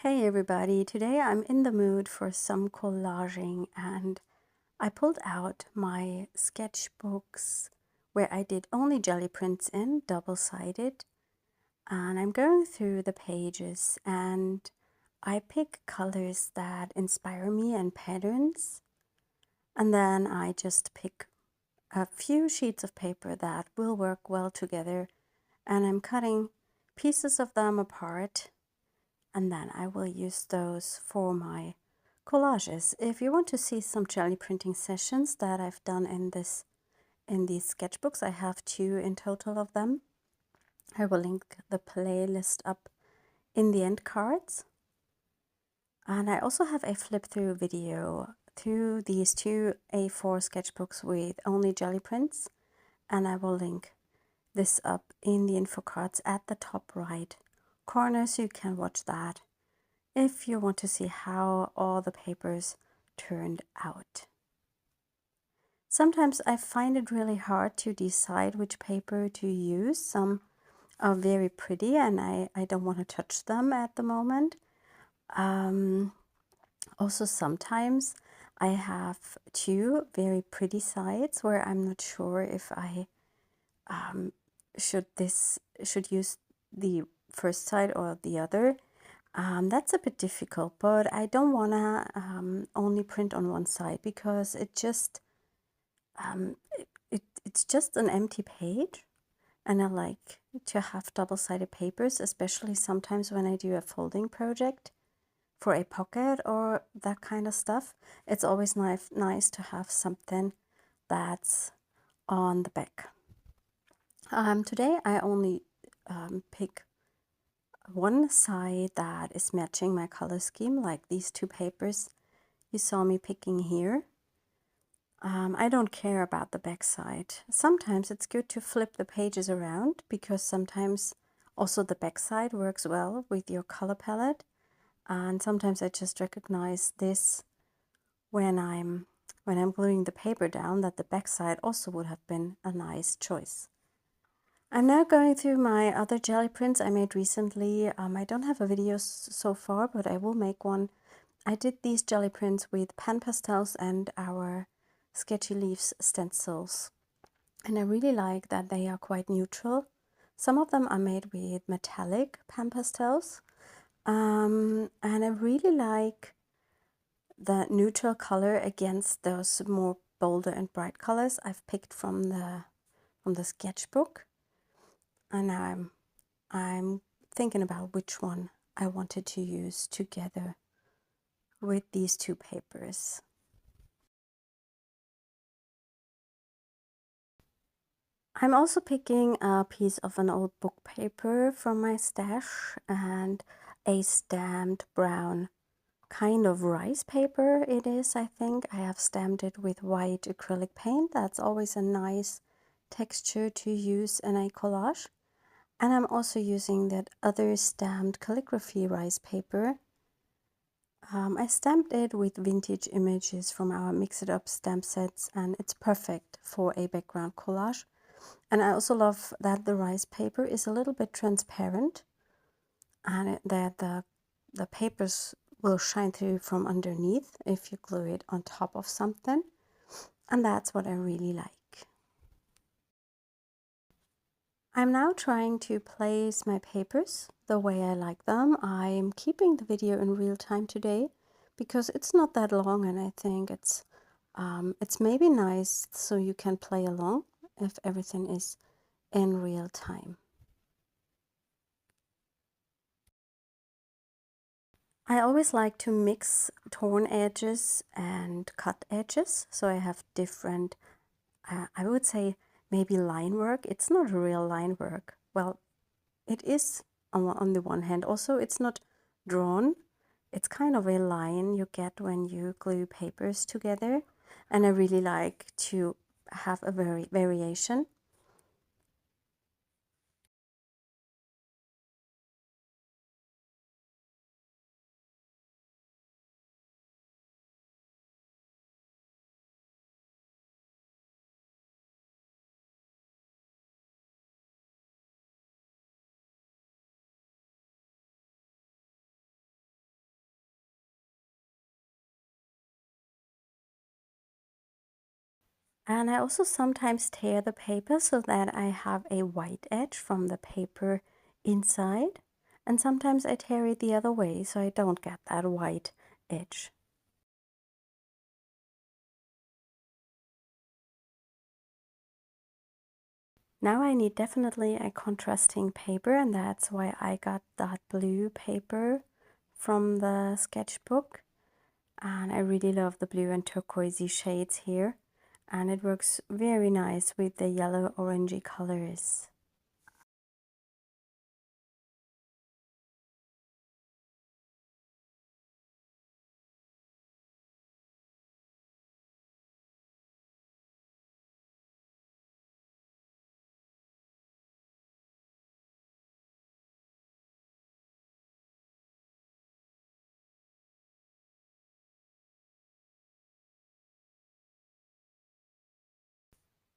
Hey everybody, today I'm in the mood for some collaging and I pulled out my sketchbooks where I did only jelly prints in, double-sided, and I'm going through the pages and I pick colors that inspire me and patterns, and then I just pick a few sheets of paper that will work well together, and I'm cutting pieces of them apart, and then I will use those for my collages. If you want to see some jelly printing sessions that I've done in these sketchbooks, I have 2 in total of them. I will link the playlist up in the end cards. And I also have a flip through video through these 2 A4 sketchbooks with only jelly prints, and I will link this up in the info cards at the top right corner so you can watch that if you want to see how all the papers turned out. Sometimes I find it really hard to decide which paper to use. Some are very pretty and I don't want to touch them at the moment. Also sometimes I have 2 very pretty sides where I'm not sure if I should use the first side or the other. That's a bit difficult, but I don't want to only print on one side because it's just an empty page, and I like to have double-sided papers, especially sometimes when I do a folding project for a pocket or that kind of stuff. It's always nice to have something that's on the back. Today I only pick one side that is matching my color scheme, like these 2 papers you saw me picking here. I don't care about the back side. Sometimes it's good to flip the pages around because sometimes also the back side works well with your color palette, and sometimes I just recognize this when I'm gluing the paper down, that the back side also would have been a nice choice. I'm now going through my other jelly prints I made recently. I don't have a video so far, but I will make one. I did these jelly prints with pan pastels and our Sketchy Leaves stencils. And I really like that they are quite neutral. Some of them are made with metallic pan pastels. And I really like the neutral color against those more bolder and bright colors I've picked from the sketchbook. And now I'm thinking about which one I wanted to use together with these 2 papers. I'm also picking a piece of an old book paper from my stash and a stamped brown kind of rice paper it is, I think. I have stamped it with white acrylic paint. That's always a nice texture to use in a collage. And I'm also using that other stamped calligraphy rice paper. I stamped it with vintage images from our Mix It Up stamp sets, and it's perfect for a background collage. And I also love that the rice paper is a little bit transparent and that the papers will shine through from underneath if you glue it on top of something. And that's what I really like. I'm now trying to place my papers the way I like them. I'm keeping the video in real time today because it's not that long, and I think it's maybe nice so you can play along if everything is in real time. I always like to mix torn edges and cut edges, so I have different, I would say maybe line work. It's not real line work. Well, it is on the one hand. Also, it's not drawn. It's kind of a line you get when you glue papers together. And I really like to have a variation. And I also sometimes tear the paper so that I have a white edge from the paper inside. And sometimes I tear it the other way so I don't get that white edge. Now I need definitely a contrasting paper, and that's why I got that blue paper from the sketchbook. And I really love the blue and turquoisey shades here. And it works very nice with the yellow orangey colors.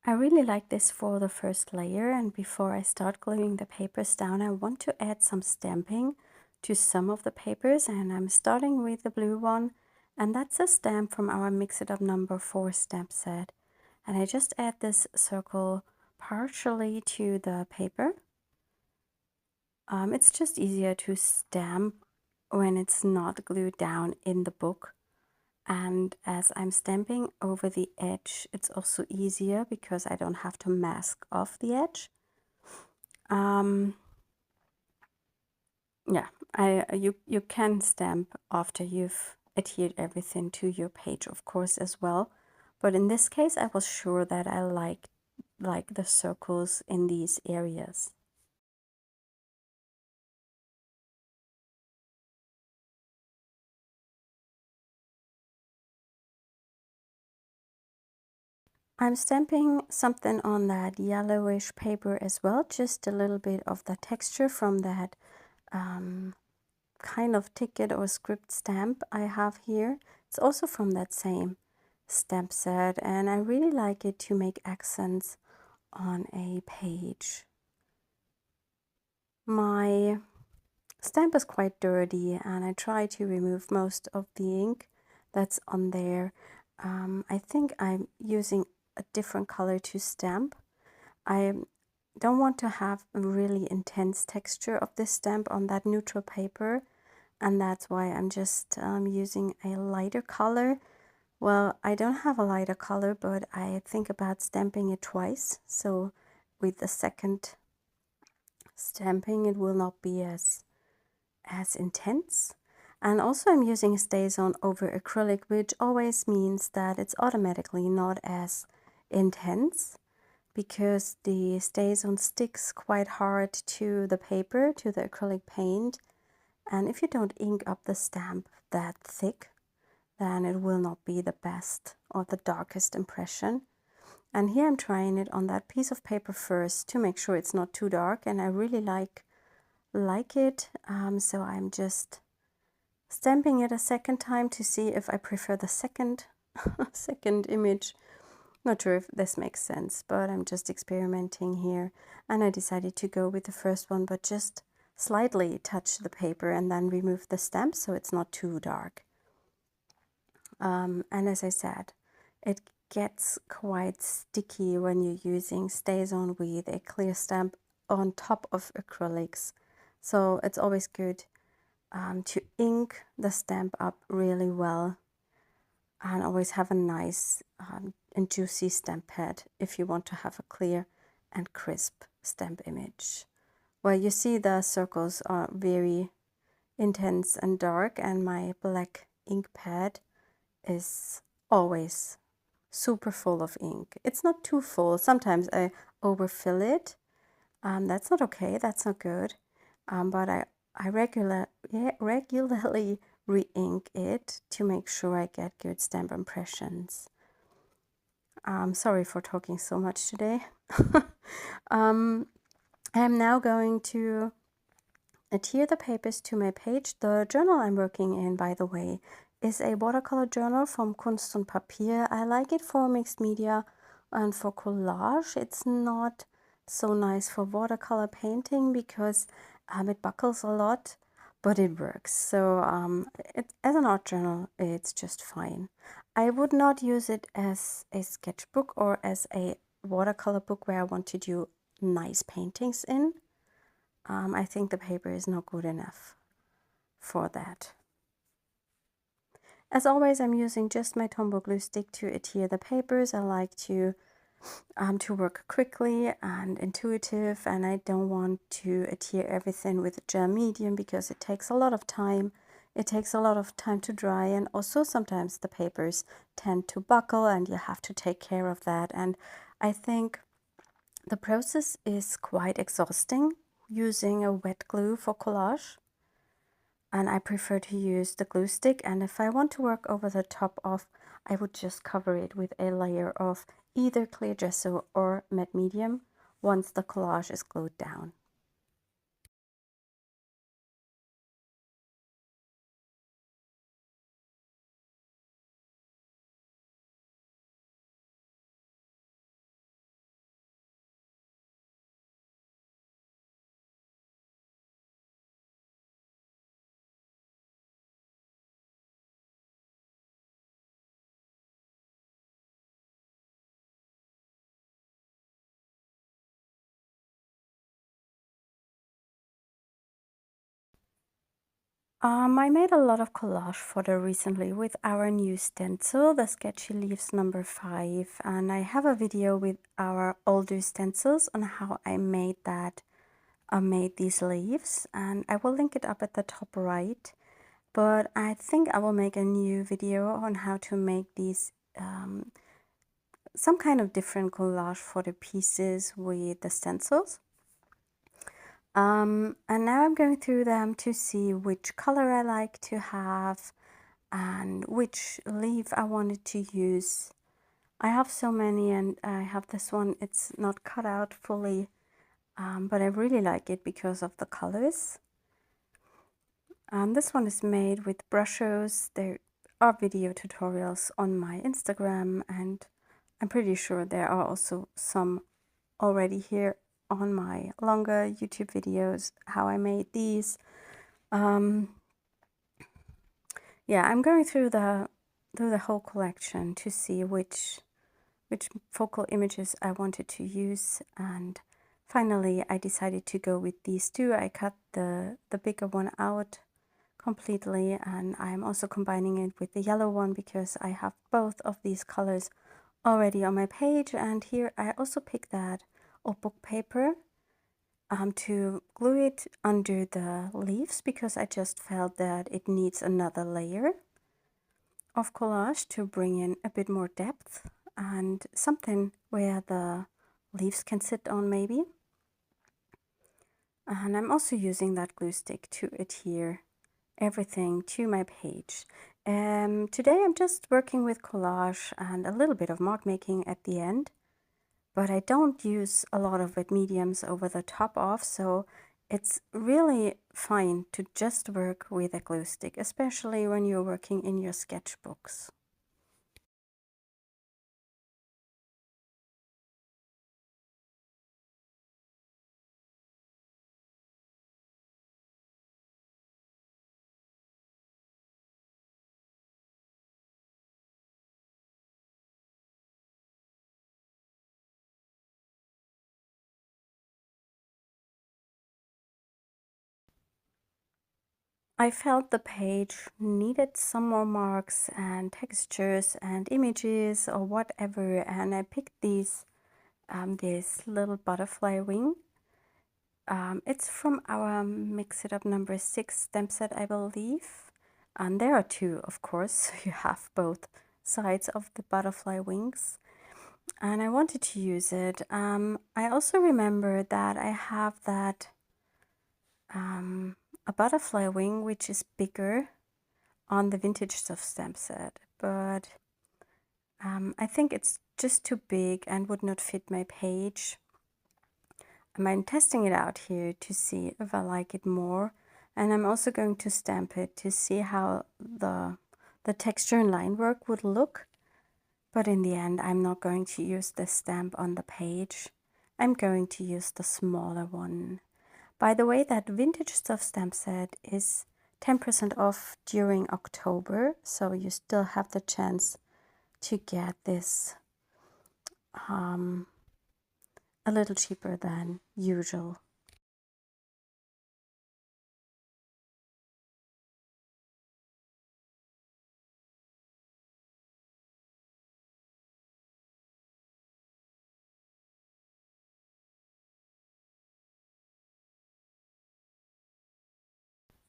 I really like this for the first layer, and before I start gluing the papers down, I want to add some stamping to some of the papers, and I'm starting with the blue one, and that's a stamp from our Mix It Up number 4 stamp set. And I just add this circle partially to the paper. It's just easier to stamp when it's not glued down in the book. And as I'm stamping over the edge, it's also easier because I don't have to mask off the edge. Yeah, you can stamp after you've adhered everything to your page, of course, as well. But in this case, I was sure that I like the circles in these areas. I'm stamping something on that yellowish paper as well, just a little bit of the texture from that kind of ticket or script stamp I have here. It's also from that same stamp set, and I really like it to make accents on a page. My stamp is quite dirty, and I try to remove most of the ink that's on there. I think I'm using a different color to stamp. I don't want to have a really intense texture of this stamp on that neutral paper, and that's why I'm just using a lighter color. Well, I don't have a lighter color, but I think about stamping it twice, so with the second stamping it will not be as intense. And also I'm using StazOn over acrylic, which always means that it's automatically not as intense, because the StazOn sticks quite hard to the paper, to the acrylic paint, and if you don't ink up the stamp that thick, then it will not be the best or the darkest impression. And here I'm trying it on that piece of paper first to make sure it's not too dark, and I really like it, so I'm just stamping it a second time to see if I prefer the second image. Not sure if this makes sense, but I'm just experimenting here, and I decided to go with the first one, but just slightly touch the paper and then remove the stamp so it's not too dark. And as I said, it gets quite sticky when you're using StazOn with a clear stamp on top of acrylics, so it's always good to ink the stamp up really well, and always have a nice and juicy stamp pad if you want to have a clear and crisp stamp image. Well, you see the circles are very intense and dark, and my black ink pad is always super full of ink. It's not too full. Sometimes I overfill it. That's not okay. That's not good. But I regularly re-ink it to make sure I get good stamp impressions. Sorry for talking so much today. I'm now going to adhere the papers to my page. The journal I'm working in, by the way, is a watercolor journal from Kunst und Papier. I like it for mixed media and for collage. It's not so nice for watercolor painting because it buckles a lot, but it works. So as an art journal, it's just fine. I would not use it as a sketchbook or as a watercolor book where I want to do nice paintings in. I think the paper is not good enough for that. As always, I'm using just my Tombow glue stick to adhere the papers. I like to work quickly and intuitive, and I don't want to adhere everything with a gel medium because it takes a lot of time. It takes a lot of time to dry, and also sometimes the papers tend to buckle and you have to take care of that. And I think the process is quite exhausting using a wet glue for collage. And I prefer to use the glue stick, and if I want to work over the top of, I would just cover it with a layer of either clear gesso or matte medium once the collage is glued down. I made a lot of collage fodder recently with our new stencil, the Sketchy Leaves #5, and I have a video with our older stencils on how I made that. I made these leaves, and I will link it up at the top right. But I think I will make a new video on how to make these some kind of different collage for the pieces with the stencils. And now I'm going through them to see which color I like to have and which leaf I wanted to use. I have so many, and I have this one. It's not cut out fully, but I really like it because of the colors. This one is made with brushes. There are video tutorials on my Instagram, and I'm pretty sure there are also some already here on my longer YouTube videos, how I made these. Yeah, I'm going through the whole collection to see which focal images I wanted to use, and finally I decided to go with these two. I cut the bigger one out completely, and I'm also combining it with the yellow one because I have both of these colors already on my page. And here I also picked that old book paper to glue it under the leaves because I just felt that it needs another layer of collage to bring in a bit more depth and something where the leaves can sit on maybe. And I'm also using that glue stick to adhere everything to my page. Today I'm just working with collage and a little bit of mark making at the end, but I don't use a lot of wet mediums over the top of, so it's really fine to just work with a glue stick, especially when you're working in your sketchbooks. I felt the page needed some more marks and textures and images or whatever, and I picked these this little butterfly wing. It's from our Mix It Up #6 stamp set, I believe. And there are two, of course, so you have both sides of the butterfly wings. And I wanted to use it. I also remember that I have that a butterfly wing which is bigger on the Vintage Stuff stamp set, but I think it's just too big and would not fit my page. I'm testing it out here to see if I like it more, and I'm also going to stamp it to see how the texture and line work would look. But in the end, I'm not going to use this stamp on the page. I'm going to use the smaller one. By the way, that Vintage Stuff stamp set is 10% off during October, so you still have the chance to get this a little cheaper than usual.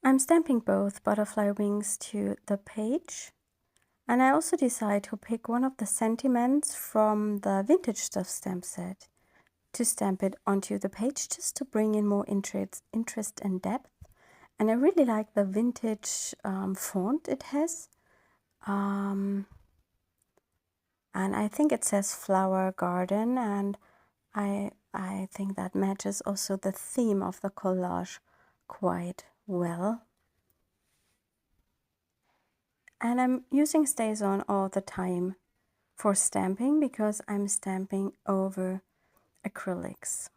I'm stamping both butterfly wings to the page, and I also decide to pick one of the sentiments from the vintage stuff stamp set to stamp it onto the page, just to bring in more interest and depth. And I really like the vintage font it has, and I think it says flower garden, and I think that matches also the theme of the collage quite well. And I'm using StazOn all the time for stamping because I'm stamping over acrylics.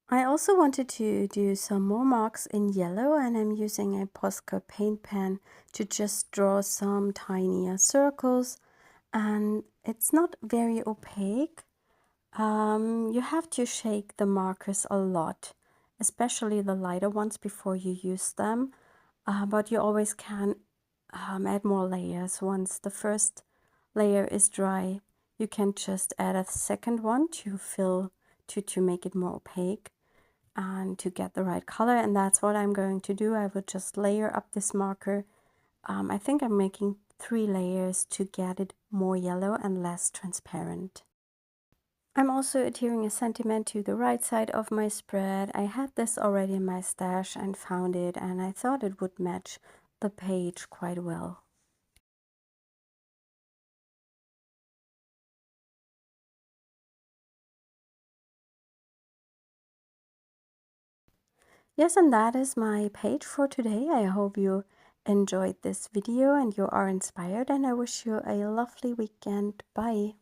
I also wanted to do some more marks in yellow, and I'm using a Posca paint pen to just draw some tinier circles, and it's not very opaque. You have to shake the markers a lot, especially the lighter ones, before you use them, but you always can add more layers. Once the first layer is dry, you can just add a second one to fill to make it more opaque and to get the right color, and that's what I'm going to do. I will just layer up this marker. I think I'm making 3 layers to get it more yellow and less transparent. I'm also adhering a sentiment to the right side of my spread. I had this already in my stash and found it, and I thought it would match the page quite well. Yes, and that is my page for today. I hope you enjoyed this video and you are inspired, and I wish you a lovely weekend. Bye!